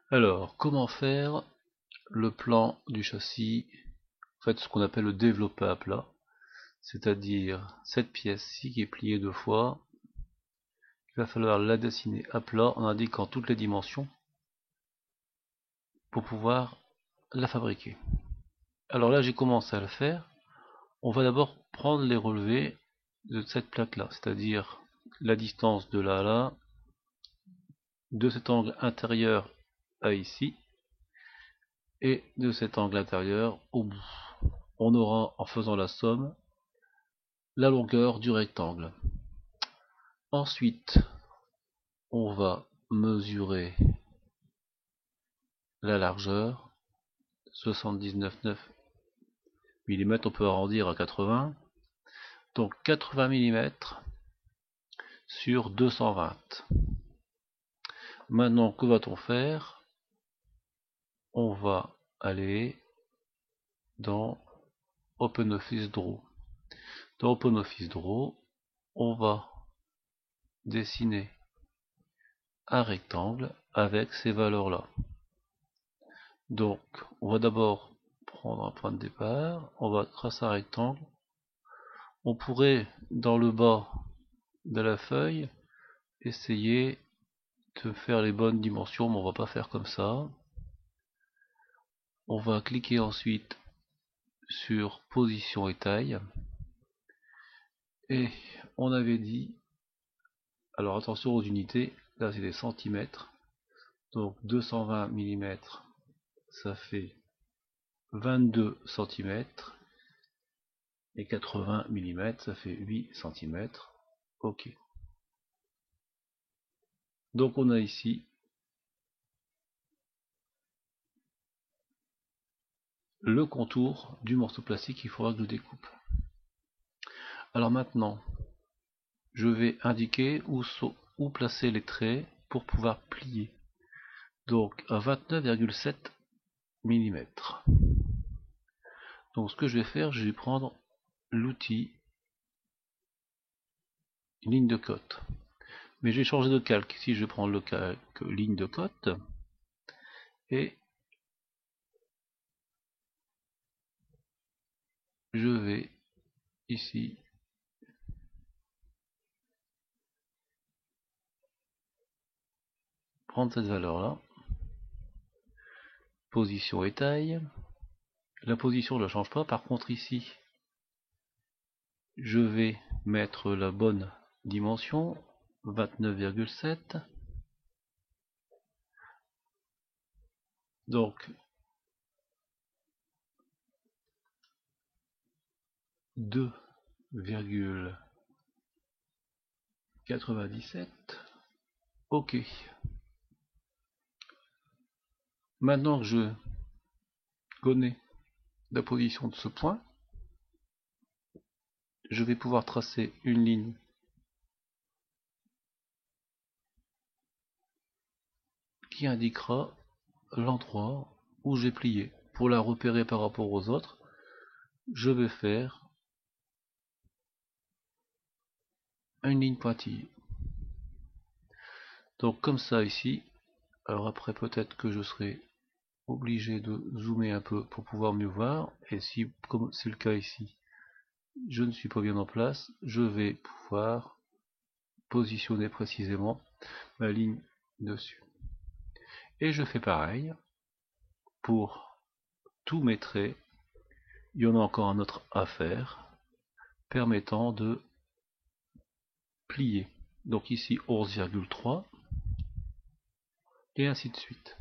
Alors, comment faire le plan du châssis, en fait ce qu'on appelle le développé à plat, c'est-à-dire cette pièce-ci qui est pliée deux fois, il va falloir la dessiner à plat en indiquant toutes les dimensions pour pouvoir la fabriquer. Alors là j'ai commencé à le faire. On va d'abord prendre les relevés de cette plaque-là, c'est-à-dire la distance de là à là, de cet angle intérieur à ici, et de cet angle intérieur au bout. On aura, en faisant la somme, la longueur du rectangle. Ensuite, on va mesurer la largeur, 79,9 mm, on peut arrondir à 80, donc 80 mm sur 220. Maintenant, que va-t-on faire? On va aller dans OpenOffice Draw. Dans OpenOffice Draw, on va dessiner un rectangle avec ces valeurs-là. Donc, on va d'abord prendre un point de départ, on va tracer un rectangle. On pourrait, dans le bas de la feuille, essayer de faire les bonnes dimensions, mais on va pas faire comme ça. On va cliquer ensuite sur position et taille. Et on avait dit, alors attention aux unités, là c'est des centimètres, donc 220 mm, ça fait 22 cm, et 80 mm, ça fait 8 cm. Ok. Donc on a ici le contour du morceau plastique qu'il faudra que je découpe. Alors maintenant, je vais indiquer où placer les traits pour pouvoir plier. Donc à 29,7 mm. Donc ce que je vais faire, je vais prendre l'outil ligne de cote. Mais je vais changer de calque. Ici je vais prendre le calque ligne de cote et je vais ici prendre cette valeur là, position et taille. La position ne change pas, par contre ici je vais mettre la bonne dimension, 29,7. Donc 2,97. Ok. Maintenant que je connais la position de ce point, je vais pouvoir tracer une ligne qui indiquera l'endroit où j'ai plié. Pour la repérer par rapport aux autres, je vais faire une ligne pointillée. Donc comme ça ici. Alors après peut-être que je serai obligé de zoomer un peu pour pouvoir mieux voir, et si, comme c'est le cas ici, je ne suis pas bien en place, je vais pouvoir positionner précisément ma ligne dessus. Et je fais pareil pour tous mes traits. Il y en a encore un autre à faire permettant de plier. Donc ici 11,3 et ainsi de suite.